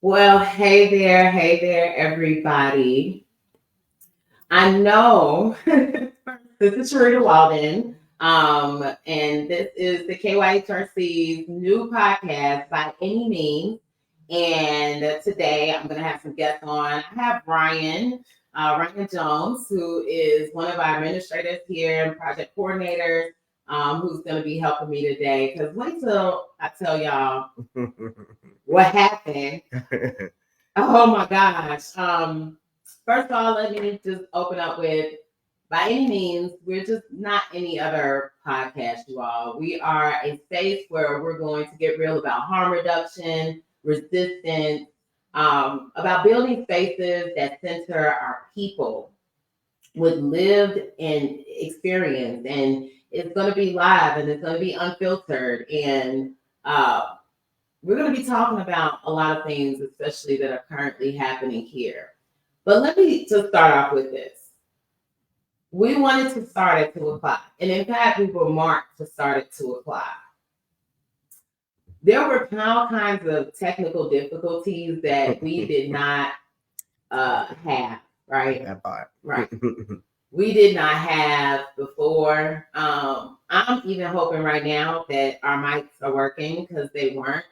Well, hey there, everybody. I know this is Sharita Walden, and this is the KYHRC's new podcast by any means. And today I'm going to have some guests on. I have Ryan Jones, who is one of our administrators here and project coordinators, who's going to be helping me today. Because wait till I tell y'all what happened. Oh my gosh. First of all, let me just open up with by any means, we're just not any other podcast, you all. We are a space where we're going to get real about harm reduction, resistance, about building spaces that center our people with lived and experience. And it's going to be live and it's going to be unfiltered. And we're going to be talking about a lot of things, especially that are currently happening here. But let me just start off with this. We wanted to start at 2:00. And in fact, we were marked to start at 2:00. There were all kinds of technical difficulties that we did not have, right? That part. Right. We did not have before. I'm even hoping right now that our mics are working because they weren't.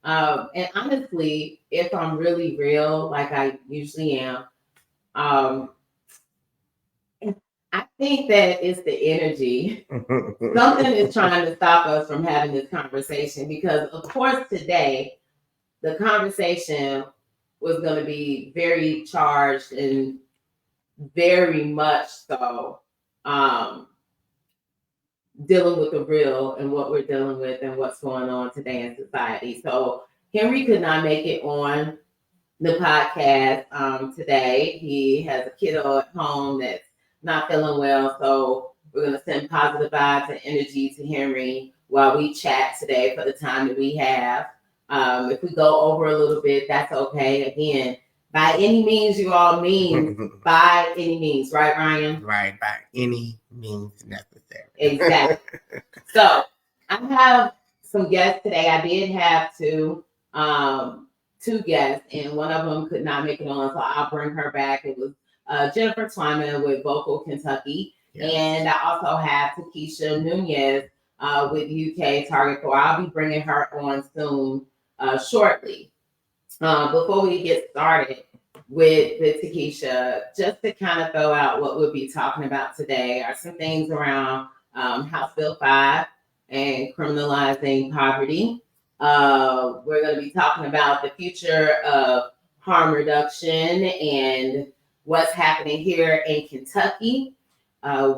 And honestly, if I'm really real, like I usually am, I think that it's the energy. Something is trying to stop us from having this conversation because, of course, today the conversation was going to be very charged and very much so dealing with the real and what we're dealing with and what's going on today in society. So Henry could not make it on the podcast today. He has a kiddo at home that's not feeling well. So we're going to send positive vibes and energy to Henry while we chat today for the time that we have. If we go over a little bit, that's okay. Again, by any means you all mean by any means, right, Ryan? Right, by any means necessary. Exactly. So I have some guests today. I did have two guests, and one of them could not make it on, so I'll bring her back. It was Jennifer Twyman with Vocal Kentucky, yes. And I also have Takesha Nunez with UK Target 4. I'll be bringing her on soon, shortly. Before we get started with Takesha, just to kind of throw out what we'll be talking about today are some things around House Bill 5 and criminalizing poverty. We're going to be talking about the future of harm reduction and what's happening here in Kentucky.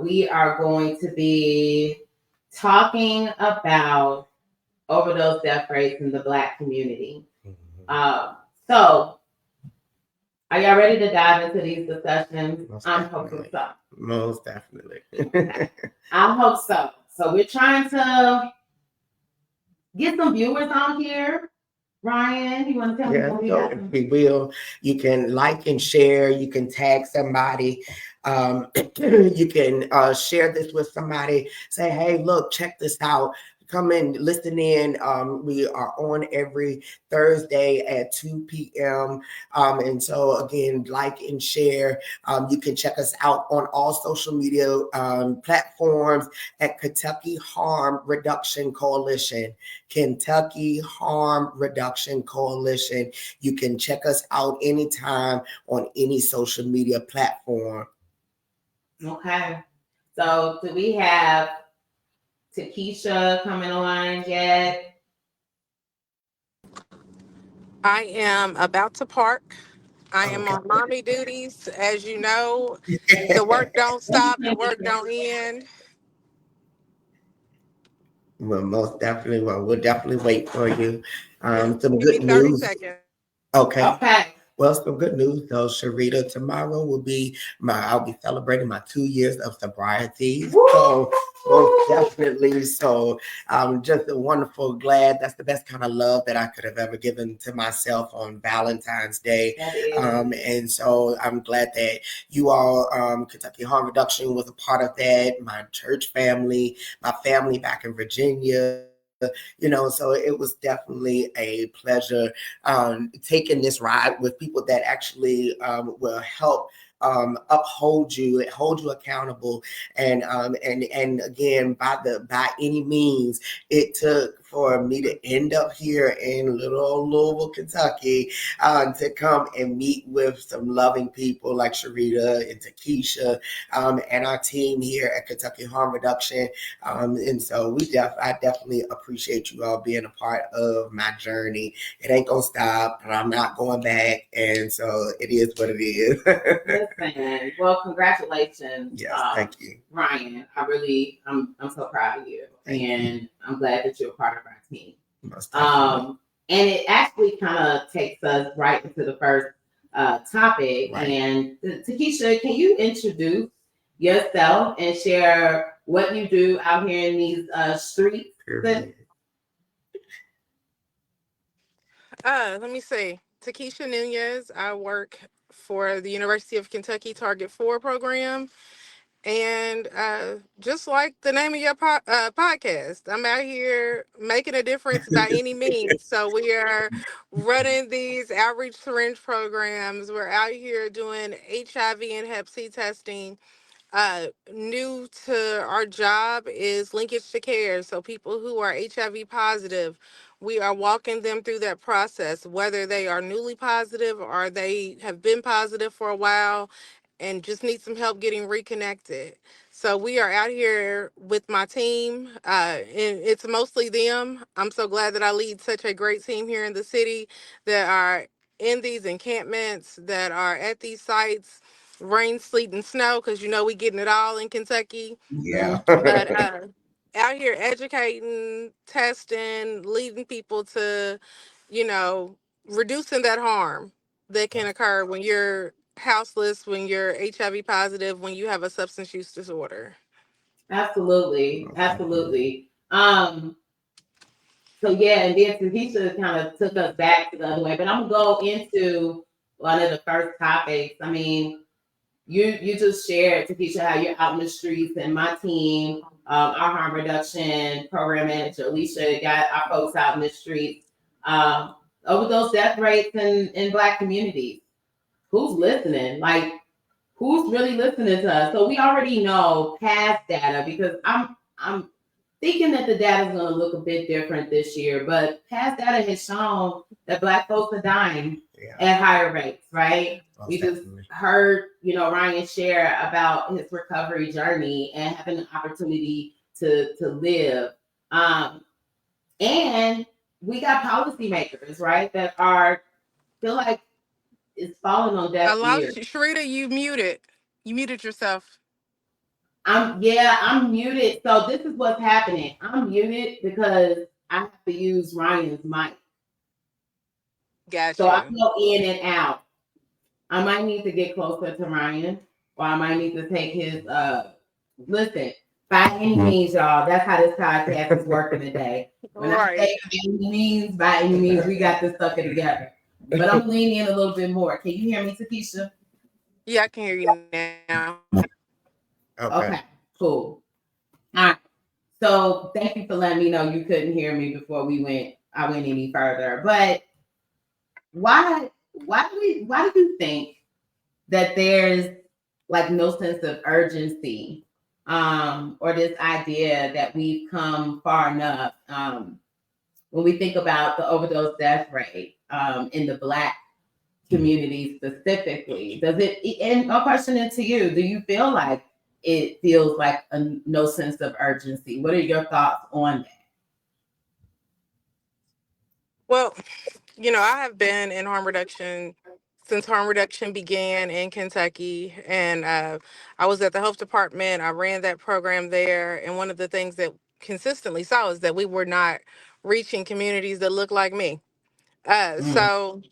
We are going to be talking about overdose death rates in the Black community. So, are y'all ready to dive into these discussions? I'm hoping so. Most definitely. I hope so. So, we're trying to get some viewers on here. Ryan, you want to tell me what we got? If we will, you can like and share. You can tag somebody. You can share this with somebody. Say, hey, look, check this out. Come in, listen in. We are on every Thursday at 2 p.m. And so, again, like and share. You can check us out on all social media platforms at Kentucky Harm Reduction Coalition. Kentucky Harm Reduction Coalition. You can check us out anytime on any social media platform. Okay. So, do we have Takesha coming on yet? I am about to park. I am on mommy duties. As you know, the work don't stop, the work don't end. Well, most definitely. Well, we'll definitely wait for you. Some Give good me 30 news. seconds. Okay. Well, some good news though, Sharita. Tomorrow will be I'll be celebrating my 2 years of sobriety. So definitely. So I'm just wonderful, glad. That's the best kind of love that I could have ever given to myself on Valentine's Day. And so I'm glad that you all, Kentucky Harm Reduction was a part of that. My church family, my family back in Virginia. So it was definitely a pleasure taking this ride with people that actually will help uphold you, hold you accountable, and again, by any means it took for me to end up here in little old Louisville, Kentucky, to come and meet with some loving people like Sharita and Takesha, and our team here at Kentucky Harm Reduction. And so I definitely appreciate you all being a part of my journey. It ain't gonna stop, but I'm not going back, and so it is what it is. Listen, well, congratulations. Yes, thank you, Ryan. I'm so proud of you, and I'm glad that you're a part of our team. And it actually kind of takes us right into the first topic. Right. And Takesha, can you introduce yourself and share what you do out here in these streets? Let me see. Takesha Nunez. I work for the University of Kentucky Target 4 program. And just like the name of your podcast, I'm out here making a difference by any means. So we are running these outreach syringe programs. We're out here doing HIV and Hep C testing. New to our job is linkage to care. So people who are HIV positive, we are walking them through that process, whether they are newly positive or they have been positive for a while and just need some help getting reconnected. So we are out here with my team, and it's mostly them. I'm so glad that I lead such a great team here in the city that are in these encampments, that are at these sites, rain, sleet, and snow, because we getting it all in Kentucky. Yeah. But out here educating, testing, leading people to, reducing that harm that can occur when you're houseless, when you're HIV positive, when you have a substance use disorder. Absolutely. So yeah, and then Takesha kind of took us back to the other way, but I'm gonna go into one of the first topics. I mean, you just shared, Takesha, how you're out in the streets, and my team, our harm reduction program manager Alicia, got our folks out in the streets. Overdose death rates in Black communities. Who's listening? Like, who's really listening to us? So we already know past data, because I'm thinking that the data is going to look a bit different this year, but past data has shown that Black folks are dying at higher rates, right? We just heard, Ryan share about his recovery journey and having an opportunity to live. And we got policymakers, right, that feel like it's falling on deaf ears. Sharita, you muted. You muted yourself. I'm muted. So this is what's happening. I'm muted because I have to use Ryan's mic. Gotcha. So I go in and out. I might need to get closer to Ryan, or I might need to take his listen. By any means, y'all, that's how this podcast is working today. When I say by any means, we got this sucker together. But I'm leaning in a little bit more. Can you hear me, Takesha? Yeah, I can hear you now. Okay, cool. All right. So thank you for letting me know you couldn't hear me before I went any further. But why do you think that there's like no sense of urgency, or this idea that we've come far enough, when we think about the overdose death rate in the Black community specifically? Does it, and I'll question it to you, do you feel like it feels like no sense of urgency? What are your thoughts on that? Well, I have been in harm reduction since harm reduction began in Kentucky, and I was at the health department. I ran that program there, and one of the things that consistently saw is that we were not reaching communities that look like me. So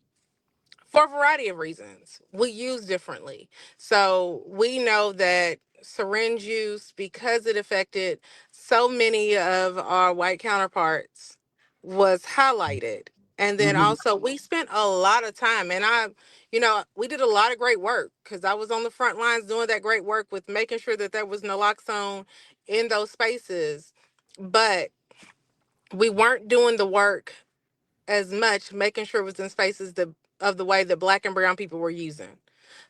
for a variety of reasons, we use differently. So we know that syringe use, because it affected so many of our white counterparts, was highlighted. And then also we spent a lot of time, and we did a lot of great work, because I was on the front lines doing that great work with making sure that there was naloxone in those spaces. But we weren't doing the work as much, making sure it was in spaces of the way that Black and brown people were using.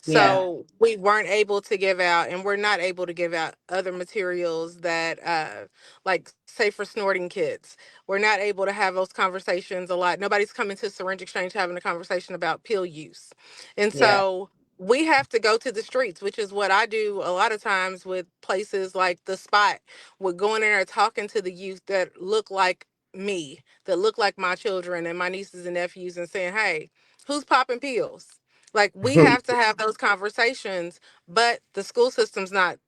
Yeah. So we weren't able to give out, and we're not able to give out other materials that, like, say for snorting kids. We're not able to have those conversations a lot. Nobody's coming to Syringe Exchange having a conversation about pill use. And Yeah. so we have to go to the streets, which is what I do a lot of times with places like The Spot. We're going in there talking to the youth that look like me, that look like my children and my nieces and nephews, and saying, hey, who's popping pills? Like, we have to have those conversations, but the school system's not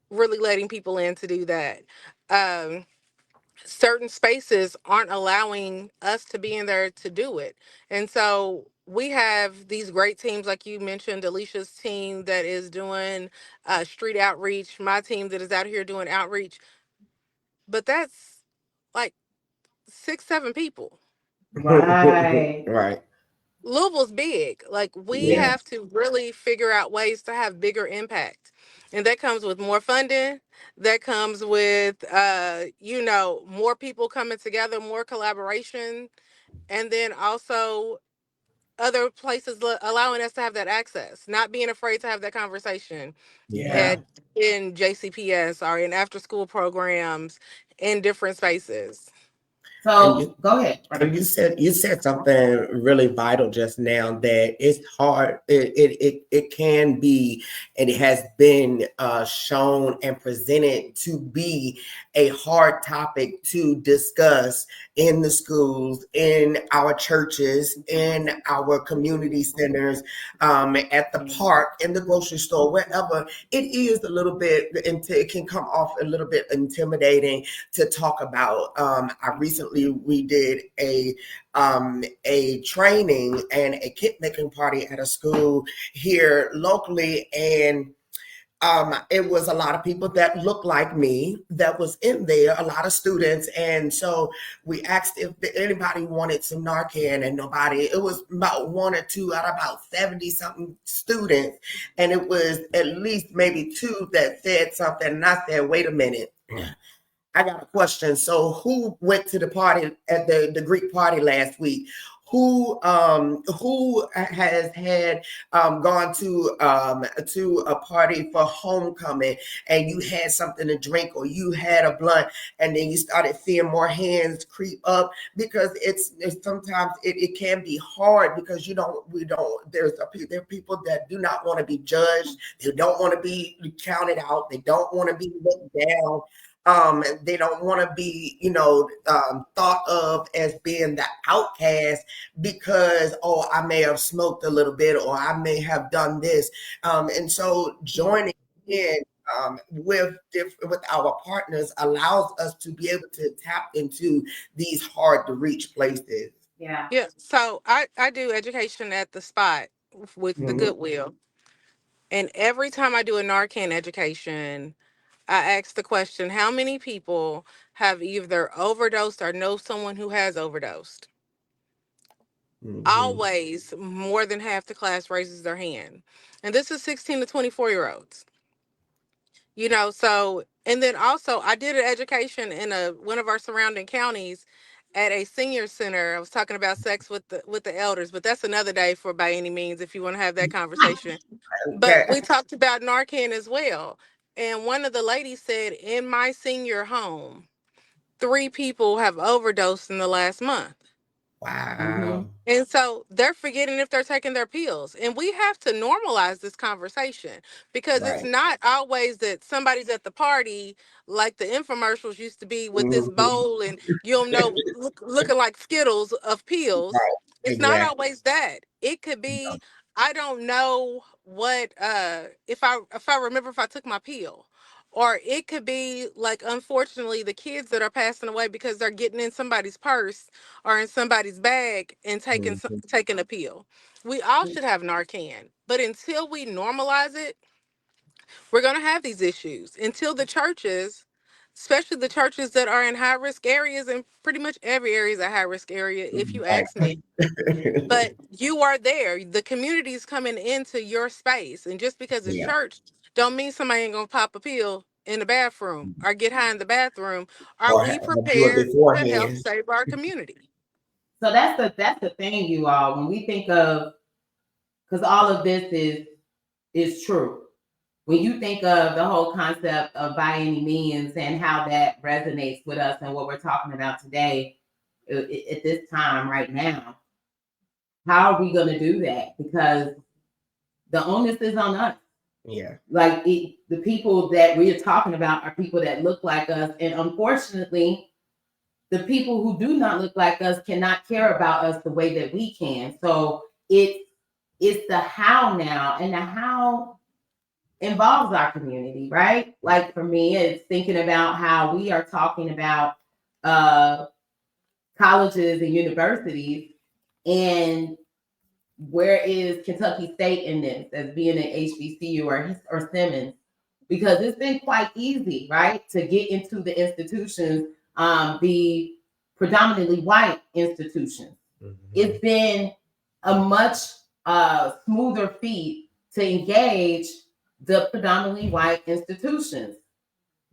really letting people in to do that. Um, Certain spaces aren't allowing us to be in there to do it. And so we have these great teams, like you mentioned, Alicia's team that is doing street outreach, my team that is out here doing outreach, but that's like 6, 7 people. Right. Right. Louisville's big. Like, we Yeah. have to really figure out ways to have bigger impact. And that comes with more funding. That comes with more people coming together, more collaboration, and then also other places allowing us to have that access, not being afraid to have that conversation Yeah. at in JCPS or in after school programs in different spaces. And So you go ahead. And you said something really vital just now, that it's hard. It can be, and it has been shown and presented to be a hard topic to discuss in the schools, in our churches, in our community centers, at the park, in the grocery store, wherever. It is a little bit, it can come off a little bit intimidating to talk about. I recently redid a training and a kit making party at a school here locally, and it was a lot of people that looked like me that was in there, a lot of students. And so we asked if anybody wanted some Narcan, and nobody. It was about one or two out of about 70 something students. And it was at least maybe two that said something. And I said, wait a minute. I got a question. So who went to the party at the Greek party last week? Who has had gone to a party for homecoming, and you had something to drink, or you had a blunt, and then you started seeing more hands creep up? Because it's sometimes it can be hard, because we don't there are people that do not want to be judged, they don't want to be counted out, they don't want to be looked down, they don't want to be, thought of as being the outcast, because, oh, I may have smoked a little bit, or I may have done this. And so joining in with our partners allows us to be able to tap into these hard to reach places. Yeah. Yeah, so I do education at The Spot with the Mhm. Goodwill. And every time I do a Narcan education, I ask the question, how many people have either overdosed or know someone who has overdosed? Mhm. Always more than half the class raises their hand. And this is 16 to 24-year-olds. So, and then also I did an education in one of our surrounding counties at a senior center. I was talking about sex with the elders, but that's another day for by any means if you want to have that conversation. But Okay. we talked about Narcan as well. And one of the ladies said, in my senior home, 3 people have overdosed in the last month. Mm-hmm. Wow. And so they're forgetting if they're taking their pills. And we have to normalize this conversation, because it's Right. not always that somebody's at the party like the infomercials used to be with this Mhm. bowl and looking like Skittles of pills. Right. It's not Exactly. always that. It could be, I don't know what if I remember if I took my pill. Or it could be like, unfortunately, the kids that are passing away because they're getting in somebody's purse or in somebody's bag and Mhm. taking a pill. We all should have Narcan, but until we normalize it, we're going to have these issues. Until the churches, especially the churches that are in high risk areas, and pretty much every area is a high risk area, if you Right. ask me. But you are there. The community is coming into your space, and just because it's Yeah. church, don't mean somebody ain't gonna pop a pill in the bathroom or get high in the bathroom? Are Or we do it prepared to help beforehand. save our community? So that's the thing, you all. When we think of, because all of this is true. When you think of the whole concept of by any means and how that resonates with us and what we're talking about today, at this time right now, how are we going to do that? Because the onus is on us. Yeah. Like the people that we're talking about are people that look like us, and unfortunately, the people who do not look like us cannot care about us the way that we can. So it's the how now, and the how involves our community, right? Like for me, it's thinking about how we are talking about colleges and universities, and where is Kentucky State in this as being an HBCU or Simmons? Because it's been quite easy, right, to get into the institutions, the predominantly white institutions. Mhm. It's been a much smoother feat to engage the predominantly white institutions.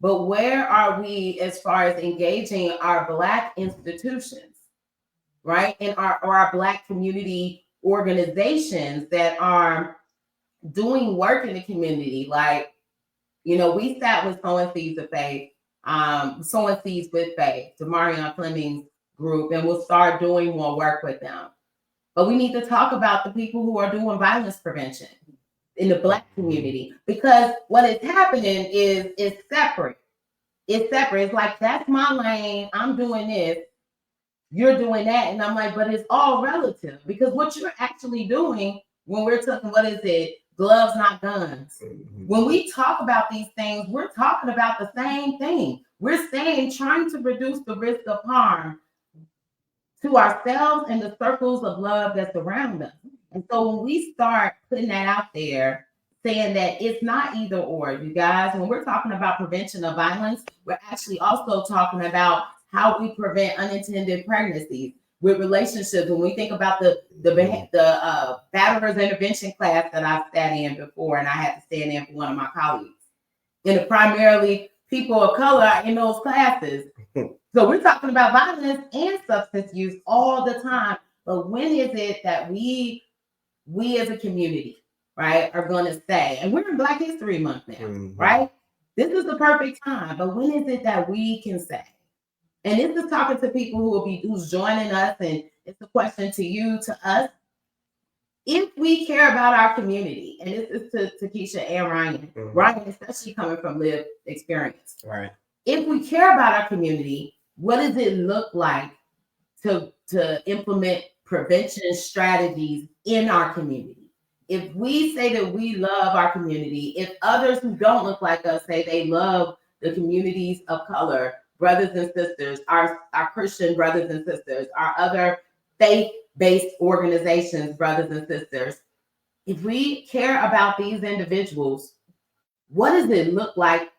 But where are we as far as engaging our Black institutions, right? And our Black community organizations that are doing work in the community? Like, we sat with Sowing Seeds of Faith, Sowing Seeds with Faith, Demarion Fleming's group, and we'll start doing more work with them. But we need to talk about the people who are doing violence prevention in the Black community, because what is happening is it's separate. It's separate. It's like, that's my lane. I'm doing this. You're doing that. And I'm like, but it's all relative, because what you're actually doing when we're talking, what is it? Gloves, not guns. When we talk about these things, we're talking about the same thing. We're saying, trying to reduce the risk of harm to ourselves and the circles of love that surround us. And so when we start putting that out there, saying that it's not either or, you guys, when we're talking about prevention of violence, we're actually also talking about how we prevent unintended pregnancies with relationships. When we think about the batterers intervention class that I've sat in before, and I had to stand in for one of my colleagues, and primarily people of color in those classes. So we're talking about violence and substance use all the time. But when is it that we as a community, right, are going to say, and we're in Black History Month now, right? This is the perfect time. But when is it that we can say? And this is talking to people who's joining us, and it's a question to you, to us. If we care about our community, and this is to Keisha and Ryan, Ryan, especially coming from lived experience, right? If we care about our community, what does it look like to implement prevention strategies in our community? If we say that we love our community, if others who don't look like us say they love the communities of color, brothers and sisters, our Christian brothers and sisters, our other faith-based organizations, brothers and sisters, if we care about these individuals, what does it look like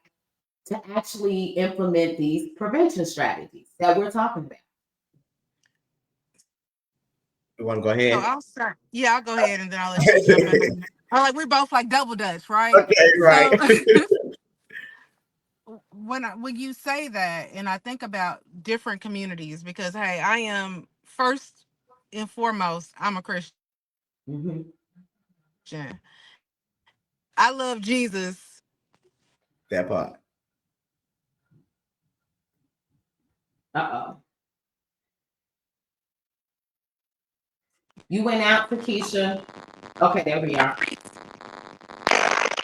to actually implement these prevention strategies that we're talking about? You want to go ahead? So I'll start. Yeah, I'll go ahead and then I'll let you jump in. We're both like double Dutch, right? Okay, right. So when you say that, and I think about different communities, because hey, I am first and foremost, I'm a Christian. I love Jesus. That part. Uh-oh. You went out, Keisha. Okay, there we are.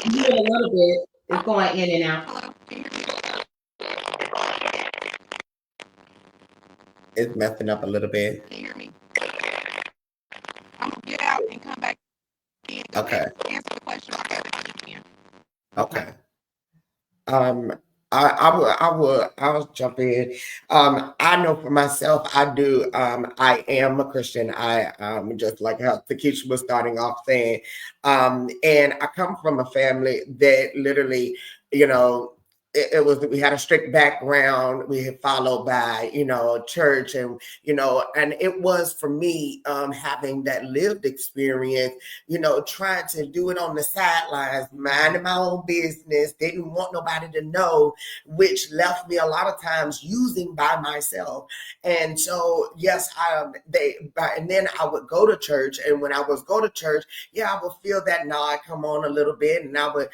You did a little bit. It's going in and out. It's messing up a little bit. Can you hear me? I'm gonna get out and come back in. Okay. Answer the question. Okay. I'll jump in. I know for myself, I am a Christian. Just like how Takesha was starting off saying, and I come from a family that literally, it was, we had a strict background. We had followed by, church, and, and it was for me, having that lived experience, trying to do it on the sidelines, minding my own business, didn't want nobody to know, which left me a lot of times using by myself. And so, yes, and then I would go to church, and when I was go to church, I would feel that nod come on a little bit, and I would,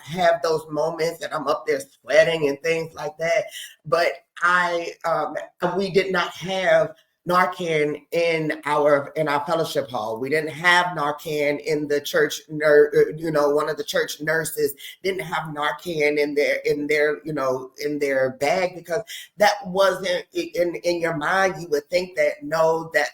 have those moments that I'm up there sweating and things like that. But we did not have Narcan in our fellowship hall. We didn't have Narcan in the church. One of the church nurses didn't have Narcan in their bag, because that wasn't in your mind. You would think that, no, that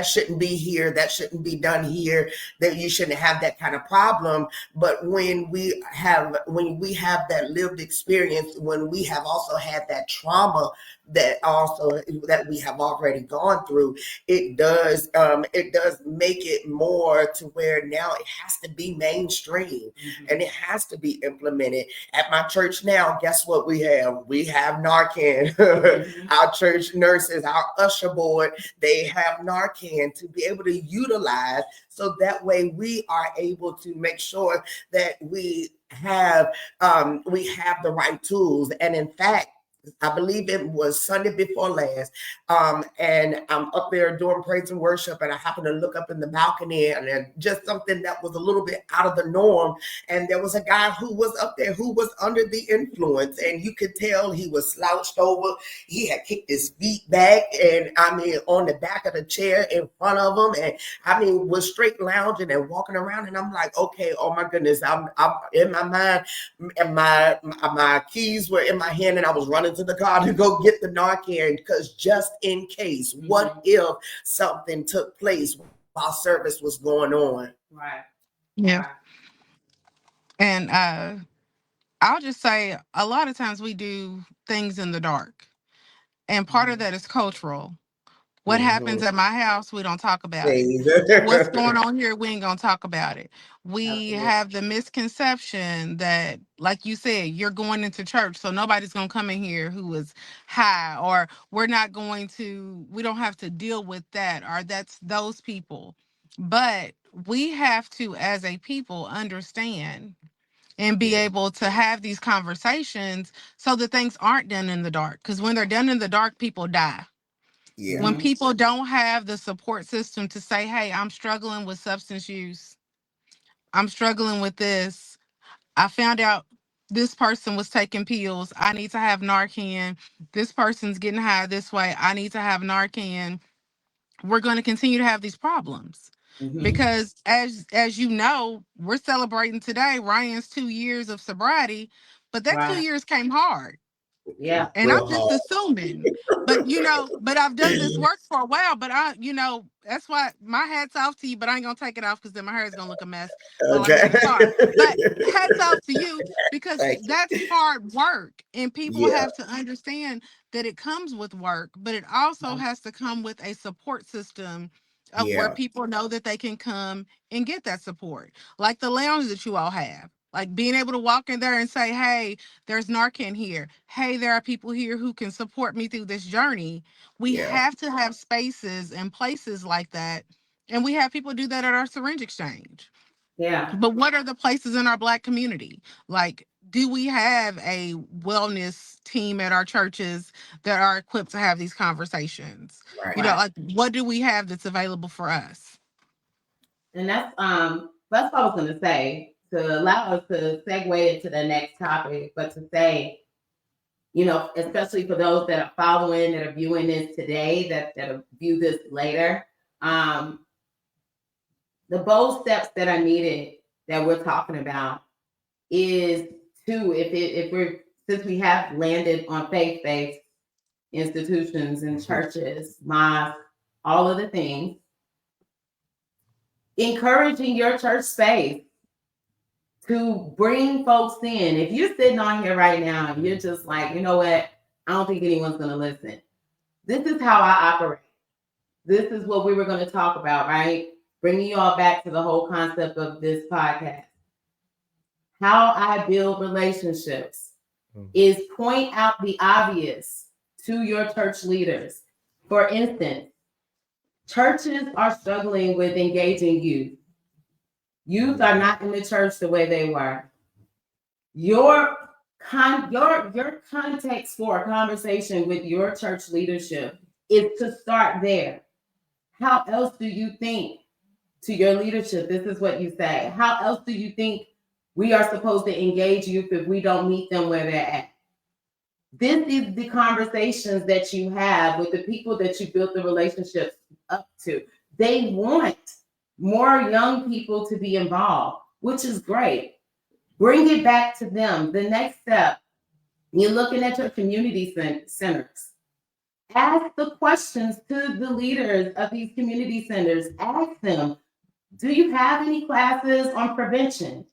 shouldn't be here, that shouldn't be done here, that you shouldn't have that kind of problem. But when we have that lived experience, when we have also had that trauma that we have already gone through, it does make it more to where now it has to be mainstream, and it has to be implemented. At my church now, guess what we have? We have Narcan. Our church nurses, our usher board, they have Narcan to be able to utilize, so that way we are able to make sure that we have the right tools. And in fact, I believe it was Sunday before last, and I'm up there doing praise and worship, and I happened to look up in the balcony, and just something that was a little bit out of the norm. And there was a guy who was up there who was under the influence, and you could tell he was slouched over. He had kicked his feet back, and on the back of the chair in front of him, and was straight lounging and walking around. And I'm like, okay, oh my goodness, I'm in my mind, and my keys were in my hand, and I was running to the car to go get the Narcan, because just in case, what if something took place while service was going on? Right. Yeah. Right. And I'll just say, a lot of times we do things in the dark, and part of that is cultural. What happens at my house, we don't talk about it. What's going on here, we ain't gonna talk about it. We have the misconception that, like you said, you're going into church, so nobody's gonna come in here who is high, or we don't have to deal with that, or that's those people. But we have to, as a people, understand and be able to have these conversations so that things aren't done in the dark. Because when they're done in the dark, people die. When people don't have the support system to say, hey, I'm struggling with substance use, I'm struggling with this, I found out this person was taking pills, I need to have Narcan, this person's getting high this way, I need to have Narcan, we're going to continue to have these problems. Because as you know, we're celebrating today Ryan's 2 years of sobriety, but that 2 years came hard. Yeah. And I'm just assuming, but I've done this work for a while, but that's why my hat's off to you, but I ain't gonna take it off because then my hair is gonna look a mess while I'm in the car. But hats off to you, because that's hard work, and people have to understand that it comes with work, but it also has to come with a support system of where people know that they can come and get that support. Like the lounge that you all have. Like being able to walk in there and say, hey, there's Narcan here. Hey, there are people here who can support me through this journey. We have to have spaces and places like that. And we have people do that at our syringe exchange. Yeah. But what are the places in our Black community? Like, do we have a wellness team at our churches that are equipped to have these conversations? Right. Like, what do we have that's available for us? And that's what I was going to say, to allow us to segue into the next topic, but to say, especially for those that are following, that are viewing this today, that view this later, the bold steps that are needed that we're talking about is to, since we have landed on faith-based institutions and churches, mosques, all of the things, encouraging your church space to bring folks in. If you're sitting on here right now and you're just like, you know what, I don't think anyone's going to listen. This is how I operate. This is what we were going to talk about, right? Bringing you all back to the whole concept of this podcast. how I build relationships is point out the obvious to your church leaders. For instance, churches are struggling with engaging youth. Youth are not in the church the way they were. Your context for a conversation with your church leadership is to start there. How else do you think to your leadership? This is what you say. How else do you think we are supposed to engage youth if we don't meet them where they're at? This is the conversations that you have with the people that you built the relationships up to. They want more young people to be involved, which is great. Bring it back to them. The next step, you're looking at your community centers. Ask the questions to the leaders of these community centers. Ask them, do you have any classes on prevention?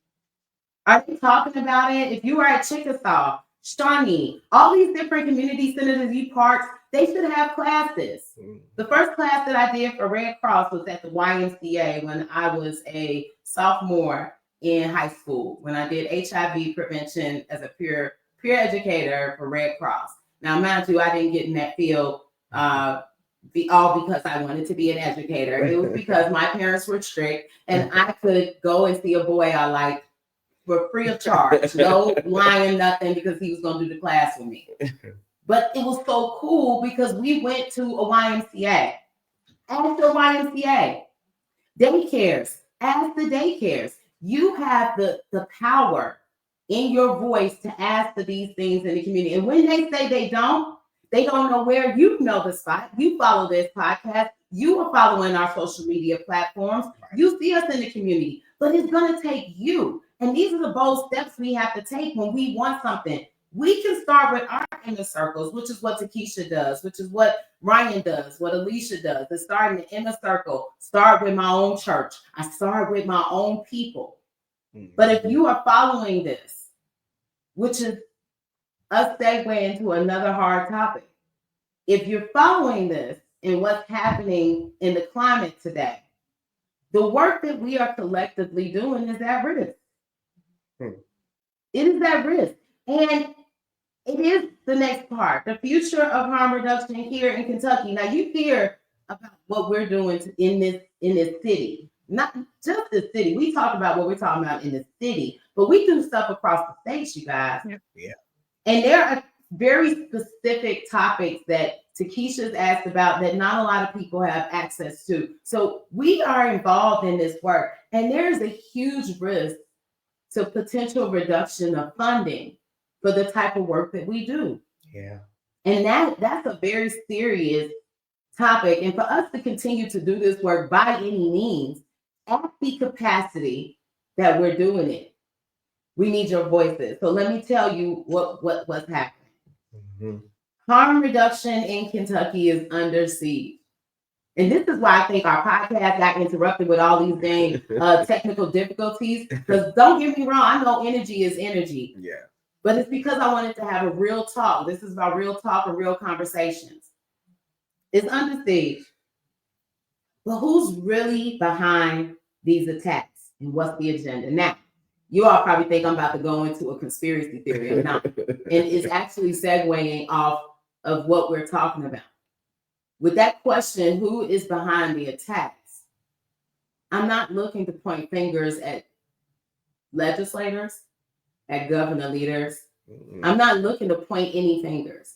Are they talking about it? If you are at Chickasaw, Shawnee, all these different community centers you parks, they should have classes. The first class that I did for Red Cross was at the YMCA when I was a sophomore in high school, when I did HIV prevention as a peer educator for Red Cross. Now, mind you, I didn't get in that field all because I wanted to be an educator. It was because my parents were strict and I could go and see a boy I liked for free of charge, no lying, nothing, because he was going to do the class with me. But it was so cool because we went to a YMCA. Ask the YMCA. Daycares. Ask the daycares. You have the power in your voice to ask for these things in the community. And when they say they don't know where, you know the spot. You follow this podcast. You are following our social media platforms. You see us in the community. But it's going to take you. And these are the bold steps we have to take when we want something. We can start with our inner circles, which is what Takesha does, which is what Ryan does, what Alicia does. It's starting the inner circle. Start with my own church. I start with my own people. But if you are following this, which is us segue into another hard topic, if you're following this and what's happening in the climate today, the work that we are collectively doing is at risk. It is at risk. And it is the next part, the future of harm reduction here in Kentucky. Now you hear about what we're doing in this city, not just the city. We talk about what we're talking about in the city, but we do stuff across the states, you guys. Yeah. And there are very specific topics that Takesha's asked about that not a lot of people have access to. So we are involved in this work, and there's a huge risk to potential reduction of funding for the type of work that we do. Yeah. And that's a very serious topic. And for us to continue to do this work by any means, at the capacity that we're doing it, we need your voices. So let me tell you what's happening. Harm reduction in Kentucky is under siege. And this is why I think our podcast got interrupted with all these dang technical difficulties. Because don't get me wrong, I know energy is energy. Yeah. But it's because I wanted to have a real talk. This is about real talk and real conversations. It's under siege. But who's really behind these attacks? And what's the agenda? Now, you all probably think I'm about to go into a conspiracy theory. I'm not. And it's actually segueing off of what we're talking about. With that question, who is behind the attacks? I'm not looking to point fingers at legislators, at governor leaders. I'm not looking to point any fingers.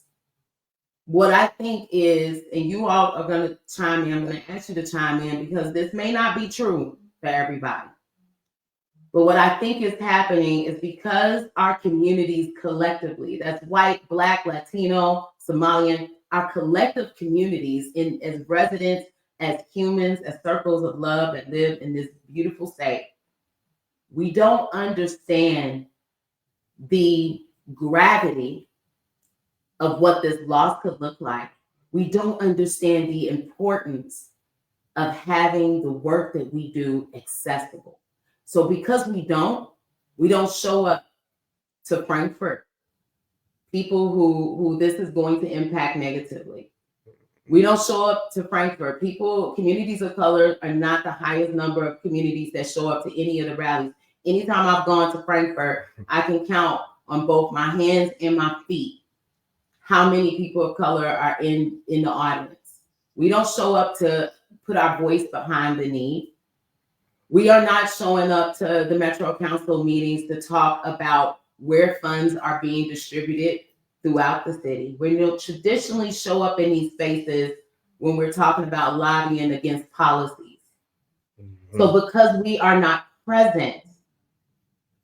What I think is, and you all are going to chime in, I'm going to ask you to chime in because this may not be true for everybody. But what I think is happening is because our communities collectively, that's white, Black, Latino, Somalian, our collective communities as residents, as humans, as circles of love that live in this beautiful state, we don't understand the gravity of what this loss could look like. We don't understand the importance of having the work that we do accessible. So because we don't show up to Frankfurt, people who this is going to impact negatively. We don't show up to Frankfurt. Communities of color are not the highest number of communities that show up to any of the rallies. anytime I've gone to Frankfurt, I can count on both my hands and my feet how many people of color are in the audience. We don't show up to put our voice behind the need. We are not showing up to the Metro Council meetings to talk about where funds are being distributed throughout the city. We don't traditionally show up in these spaces when we're talking about lobbying against policies. Mhm. So because we are not present,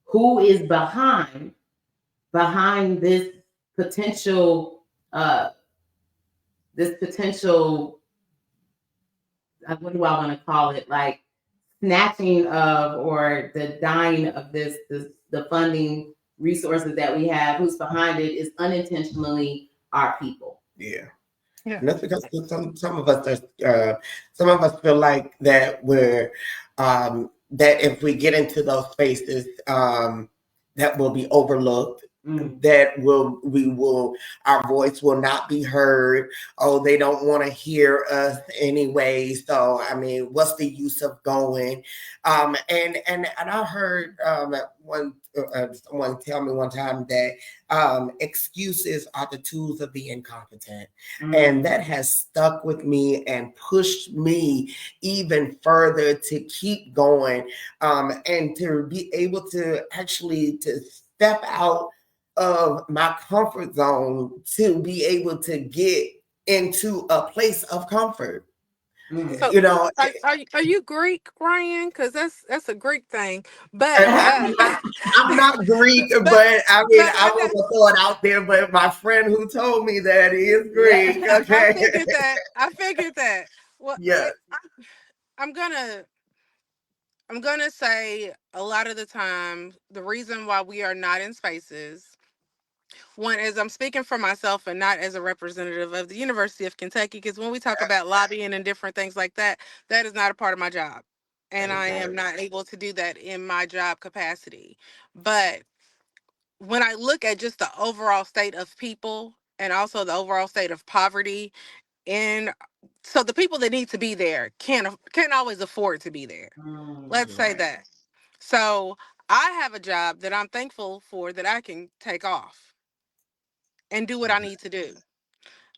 who is behind this potential what do I want to call it, like snatching of or the dying of the funding resources that we have, who's behind it is unintentionally our people. Yeah. Yeah. And that's because some of us feel like that that if we get into those spaces, that will be overlooked. That our voice will not be heard. Oh, they don't want to hear us anyway. So I mean, what's the use of going? And I heard someone tell me one time that excuses are the tools of the incompetent. And that has stuck with me and pushed me even further to keep going, and to be able to actually to step out of my comfort zone to be able to get into a place of comfort. So You know, are you Greek, Ryan? Because that's a Greek thing. But I'm not Greek, but but I mean, but I okay. was throw it out there. But my friend who told me that he is Greek. I Okay. figured that. I figured that. Well, Yeah. I'm gonna say a lot of the time the reason why we are not in spaces. One is I'm speaking for myself and not as a representative of the University of Kentucky, because when we talk about lobbying and different things like that, that is not a part of my job. And I am not able to do that in my job capacity. But when I look at just the overall state of people and also the overall state of poverty, and so the people that need to be there can't always afford to be there. Let's say that. So I have a job that I'm thankful for that I can take off and do what I need to do.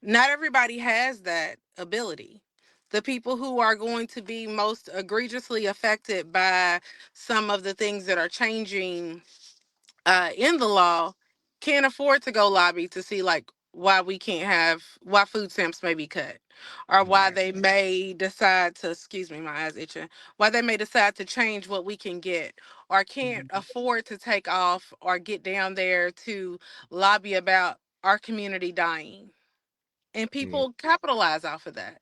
Not everybody has that ability. The people who are going to be most egregiously affected by some of the things that are changing in the law can't afford to go lobby to see like why food stamps may be cut, or why they may decide to, excuse me, my eyes itching, why they may decide to change what we can get, or can't afford to take off or get down there to lobby about our community dying, and people capitalize off of that.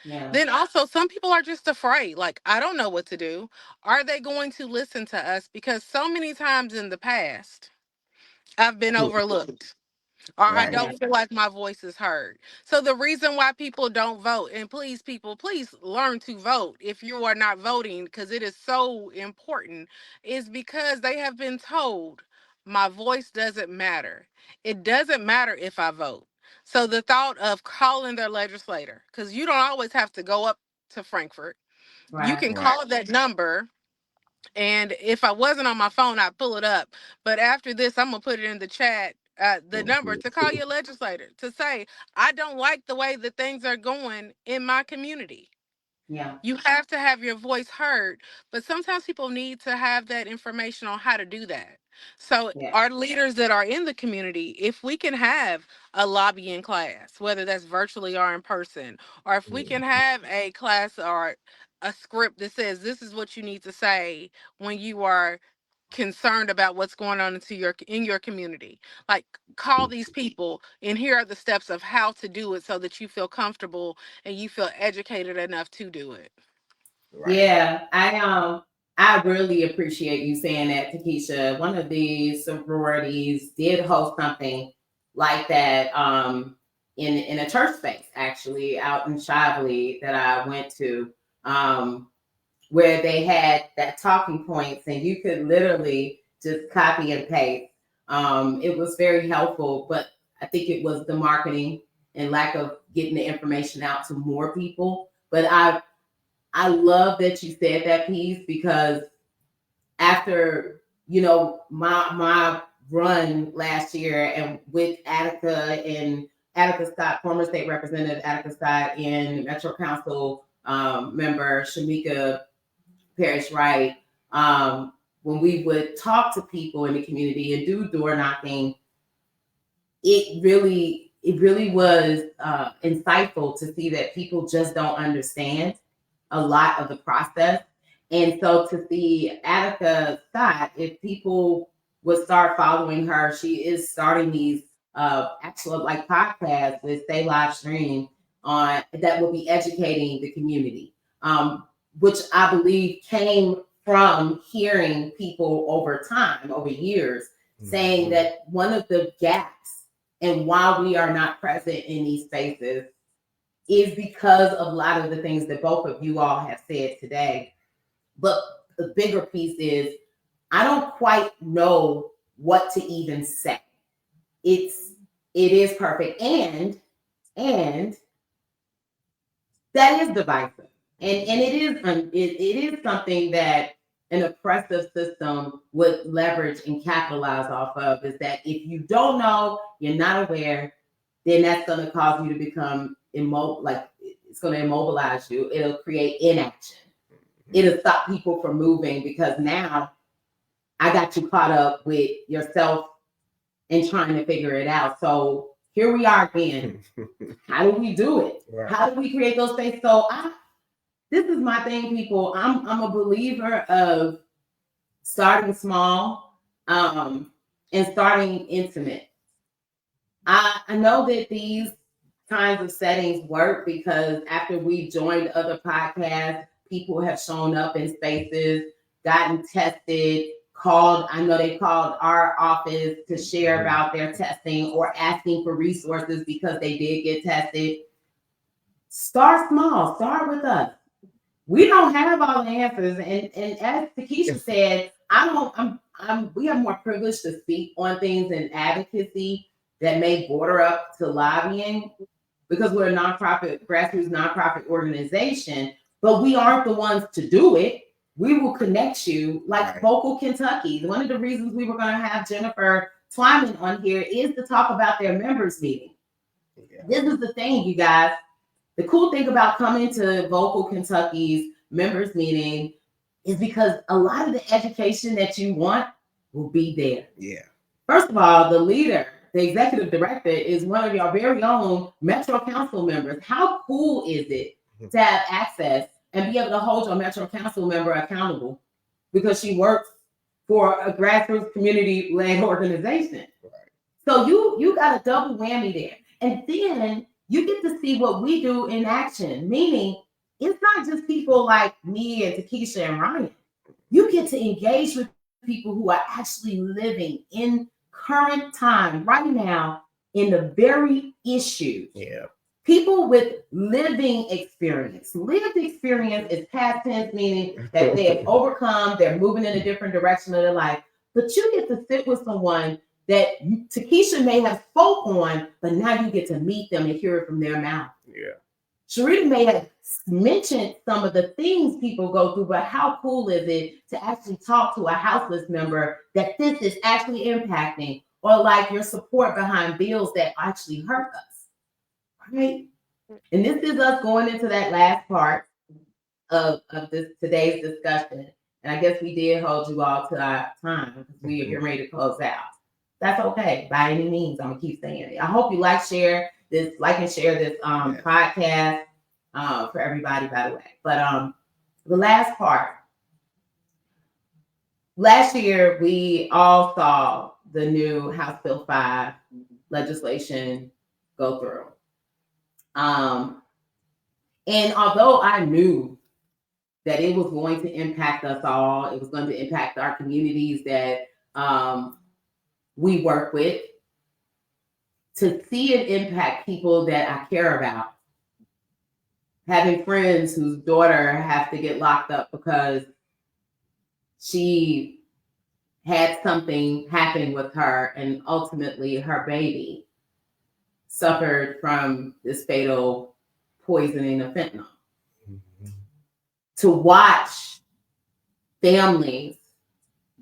Yeah. Then also some people are just afraid, like, I don't know what to do. Are they going to listen to us? Because so many times in the past I've been overlooked, or I Right. don't feel like my voice is heard. So the reason why people don't vote, and please, people, please learn to vote if you are not voting, because it is so important, is because they have been told my voice doesn't matter. It doesn't matter if I vote. So the thought of calling their legislator, because you don't always have to go up to Frankfurt. You Right. can call that number, and if I wasn't on my phone, I'd pull it up. But after this, I'm gonna put it in the chat. The number to call your legislator to say, I don't like the way that things are going in my community. Yeah. You have to have your voice heard, but sometimes people need to have that information on how to do that. So, Yeah. our leaders that are in the community, if we can have a lobbying class, whether that's virtually or in person, or if we can have a class or a script that says this is what you need to say when you are concerned about what's going on in your community, like, call these people and here are the steps of how to do it so that you feel comfortable and you feel educated enough to do it. Right. Yeah, I really appreciate you saying that, Takesha. One of the sororities did host something like that in a church space, actually, out in Shively that I went to, where they had that talking points and you could literally just copy and paste. It was very helpful, but I think it was the marketing and lack of getting the information out to more people. But I love that you said that piece, because after my run last year and with Attica and Attica Scott, former state representative Attica Scott, and Metro Council member Shamika Parrish Wright, when we would talk to people in the community and do door knocking, it really was insightful to see that people just don't understand a lot of the process. And so to see Attica Scott, if people would start following her, she is starting these actual like podcasts that stay live stream on that will be educating the community, which I believe came from hearing people over time, over years, saying that one of the gaps and why we are not present in these spaces is because of a lot of the things that both of you all have said today. But the bigger piece is I don't quite know what to even say. It is perfect. And that is divisive. And it is something that an oppressive system would leverage and capitalize off of, is that if you don't know, you're not aware, then that's going to cause you to become it's going to immobilize you. It'll create inaction. It'll stop people from moving because now I got you caught up with yourself and trying to figure it out. So here we are again. How do we do it? Right. How do we create those spaces? So this is my thing, people. I'm a believer of starting small and starting intimate. I know that these kinds of settings work because after we joined other podcasts, people have shown up in spaces, gotten tested, called. I know they called our office to share about their testing or asking for resources because they did get tested. Start small. Start with us. We don't have all the answers, and as Takesha said, we have more privilege to speak on things in advocacy that may border up to lobbying because we're a nonprofit, grassroots nonprofit organization, but we aren't the ones to do it. We will connect you like Vocal Kentucky. One of the reasons we were going to have Jennifer Twyman on here is to talk about their members meeting. Yeah. This is the thing, you guys. The cool thing about coming to Vocal Kentucky's members meeting is because a lot of the education that you want will be there. Yeah. First of all, the leader, the executive director, is one of your very own Metro Council members. How cool is it to have access and be able to hold your Metro Council member accountable because she works for a grassroots community-led organization? Right. So you got a double whammy there. And then you get to see what we do in action, meaning it's not just people like me and Takesha and Ryan. You get to engage with people who are actually living in current time right now in the very issue. Yeah. People with living experience. Lived experience is past tense, meaning that they have overcome, they're moving in a different direction of their life. But you get to sit with someone that Takesha may have spoke on, but now you get to meet them and hear it from their mouth. Yeah. Sharita may have mentioned some of the things people go through, but how cool is it to actually talk to a houseless member that this is actually impacting, or like your support behind bills that actually hurt us, right? And this is us going into that last part of this today's discussion. And I guess we did hold you all to our time because we are getting ready to close out. That's okay. By any means, I'm gonna keep saying it. I hope you like and share this podcast for everybody, by the way. But the last part. Last year, we all saw the new House Bill 5 legislation go through. And although I knew that it was going to impact us all, it was going to impact our communities that we work with, to see it impact people that I care about. Having friends whose daughter have to get locked up because she had something happen with her and ultimately her baby suffered from this fatal poisoning of fentanyl. Mm-hmm. To watch families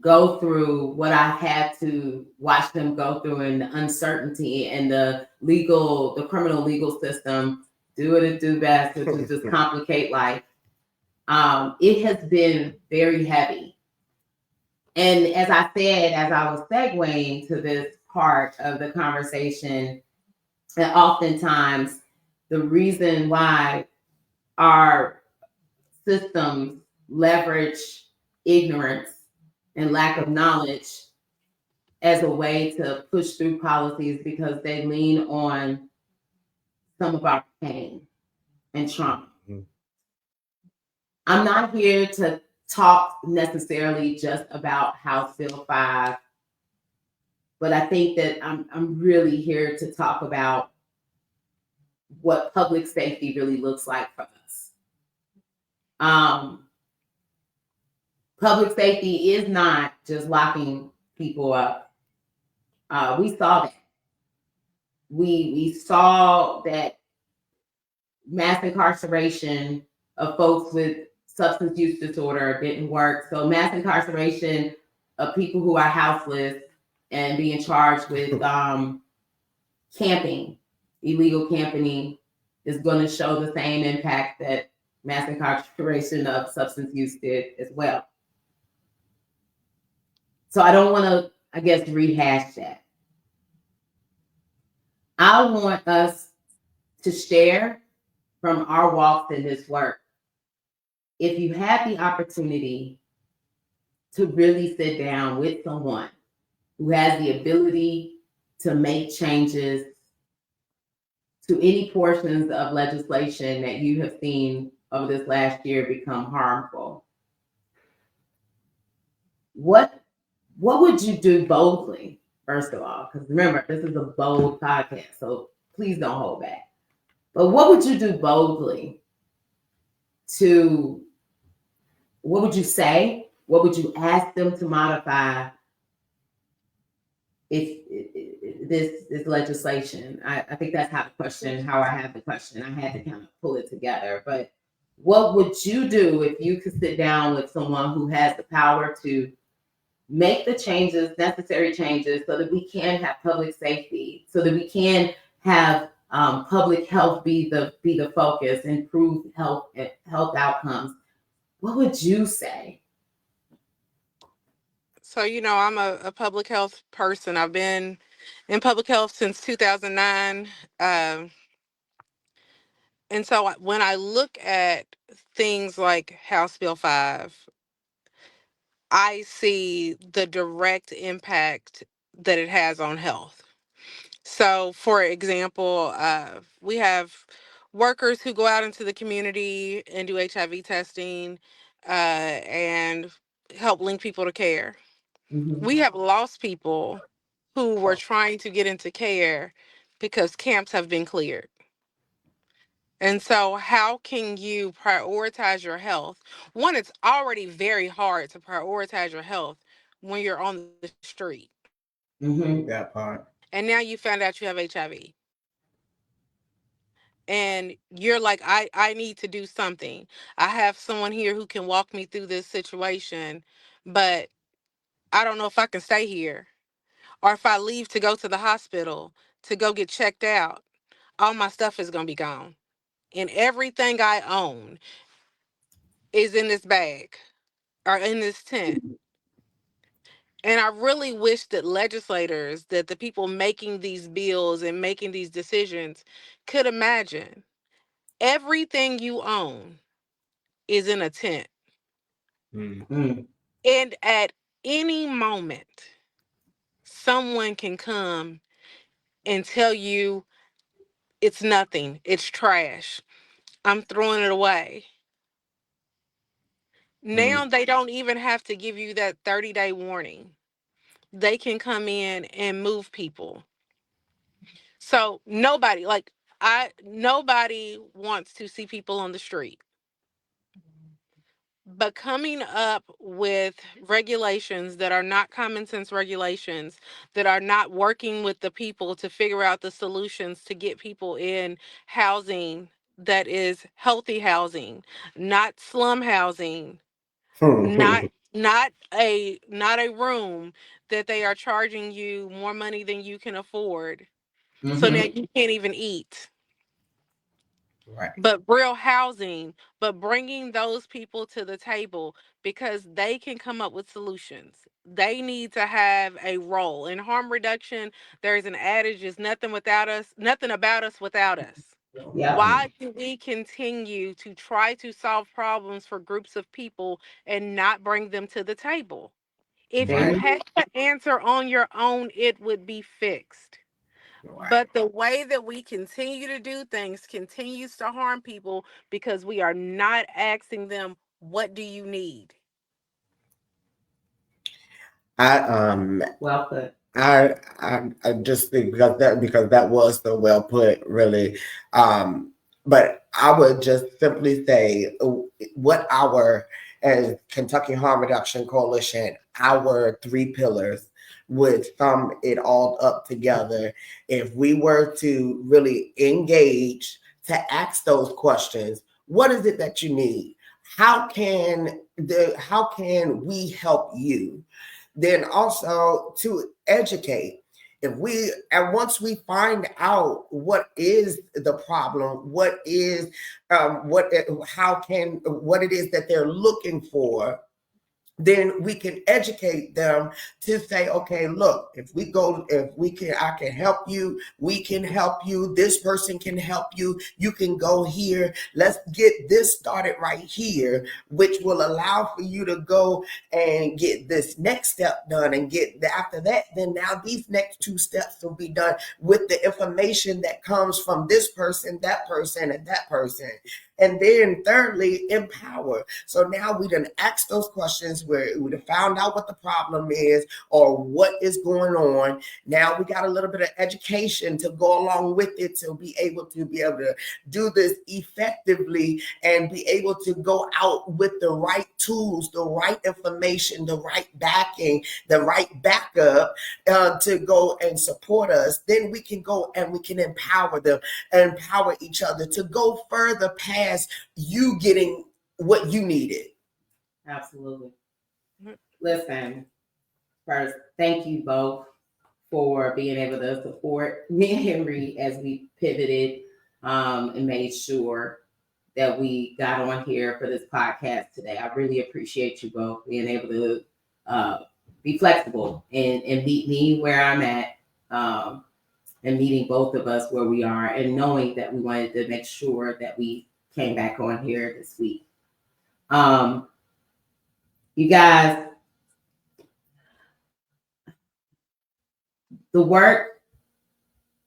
go through what I had to watch them go through, and the uncertainty and the criminal legal system do what it do best, which is just complicate life. It has been very heavy. And as I said, as I was segueing to this part of the conversation, that oftentimes the reason why our systems leverage ignorance and lack of knowledge as a way to push through policies because they lean on some of our pain and trauma. Mm-hmm. I'm not here to talk necessarily just about House Bill 5, but I think that I'm really here to talk about what public safety really looks like for us. Public safety is not just locking people up. We saw that. We saw that mass incarceration of folks with substance use disorder didn't work. So mass incarceration of people who are houseless and being charged with camping, illegal camping, is going to show the same impact that mass incarceration of substance use did as well. So I don't want to, I guess, rehash that. I want us to share from our walks in this work. If you have the opportunity to really sit down with someone who has the ability to make changes to any portions of legislation that you have seen over this last year become harmful, what would you do boldly, first of all? Because remember, this is a bold podcast, so please don't hold back. But what would you do boldly what would you say? What would you ask them to modify if this legislation? I think that's how I have the question. I had to kind of pull it together. But what would you do if you could sit down with someone who has the power to make the necessary changes, so that we can have public safety, so that we can have public health be the focus, improve health outcomes? What would you say? So, I'm a public health person. I've been in public health since 2009. And so when I look at things like House Bill 5, I see the direct impact that it has on health. So, for example, we have workers who go out into the community and do HIV testing and help link people to care. Mm-hmm. We have lost people who were trying to get into care because camps have been cleared. And so how can you prioritize your health? One, it's already very hard to prioritize your health when you're on the street. Mm-hmm. That part. And now you found out you have HIV. And you're like, I need to do something. I have someone here who can walk me through this situation, but I don't know if I can stay here. Or if I leave to go to the hospital to go get checked out, all my stuff is going to be gone. And everything I own is in this bag or in this tent. And I really wish that legislators, that the people making these bills and making these decisions could imagine everything you own is in a tent. Mm-hmm. And at any moment, someone can come and tell you it's nothing, it's trash, I'm throwing it away. Now they don't even have to give you that 30-day warning. They can come in and move people. So nobody wants to see people on the street. But coming up with regulations that are not common sense regulations, that are not working with the people to figure out the solutions to get people in housing that is healthy housing, not slum housing, not not a room that they are charging you more money than you can afford. So now Mm-hmm. you can't even eat. Right. But real housing, but bringing those people to the table because they can come up with solutions. They need to have a role. In harm reduction, there's an adage is nothing without us, nothing about us without us. Yep. Mm. Why do we continue to try to solve problems for groups of people and not bring them to the table? If you Very. Right. had the answer on your own, it would be fixed. Right. But the way that we continue to do things continues to harm people because we are not asking them, what do you need? I Well put. I just think because that was so well put, really. But I would just simply say what our as Kentucky Harm Reduction Coalition, our three pillars would sum it all up together. If we were to really engage to ask those questions, what is it that you need? How can we help you? Then also to educate. If we and once we find out what is the problem, what is how can what it is that they're looking for, then we can educate them to say, okay, look, if we can, I can help you, we can help you, this person can help you, you can go here, let's get this started right here, which will allow for you to go and get this next step done and get after that, then now these next two steps will be done with the information that comes from this person, and that person. And then thirdly, empower. So now we done asked those questions where we done found out what the problem is or what is going on. Now we got a little bit of education to go along with it to be able to do this effectively and be able to go out with the right tools, the right information, the right backing, the right backup to go and support us. Then we can go and we can empower them, empower each other to go further past you getting what you needed. Absolutely. Listen, first, thank you both for being able to support me and Henry as we pivoted and made sure that we got on here for this podcast today. I really appreciate you both being able to be flexible and meet me where I'm at, and meeting both of us where we are, and knowing that we wanted to make sure that we came back on here this week. You guys, the work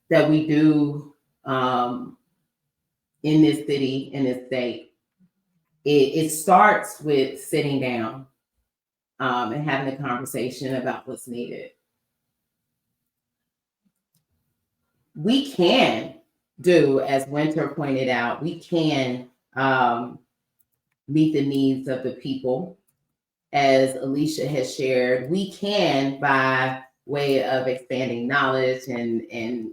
that we do in this city, in this state, it starts with sitting down and having a conversation about what's needed. We can do, as Winter pointed out, we can meet the needs of the people. As Alicia has shared, we can, by way of expanding knowledge and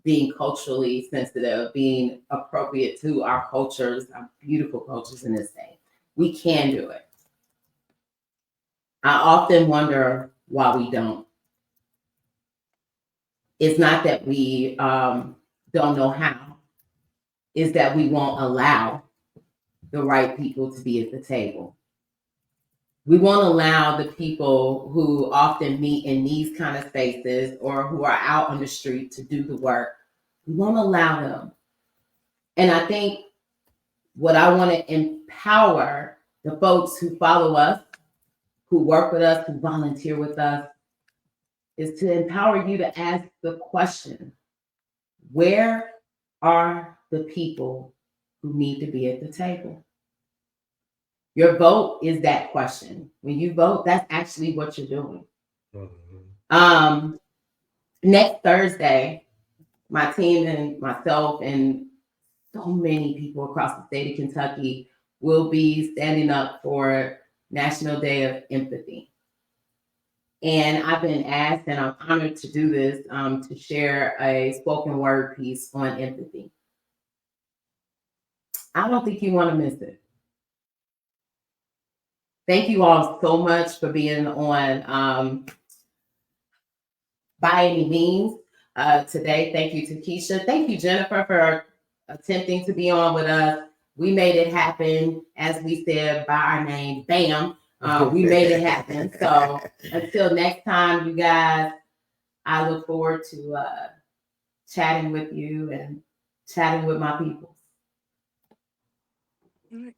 being culturally sensitive, being appropriate to our cultures, our beautiful cultures in this state, we can do it. I often wonder why we don't. It's not that we don't know how, it's that we won't allow the right people to be at the table. We won't allow the people who often meet in these kind of spaces or who are out on the street to do the work. We won't allow them. And I think what I want to empower the folks who follow us, who work with us, who volunteer with us, is to empower you to ask the question, where are the people who need to be at the table? Your vote is that question. When you vote, that's actually what you're doing. Mm-hmm. Next Thursday, my team and myself and so many people across the state of Kentucky will be standing up for National Day of Empathy. And I've been asked, and I'm honored to do this, to share a spoken word piece on empathy. I don't think you want to miss it. Thank you all so much for being on By Any Means today. Thank you to Keisha. Thank you, Jennifer, for attempting to be on with us. We made it happen, as we said by our name, BAM. We made it happen. So until next time, you guys, I look forward to chatting with you and chatting with my people. All right.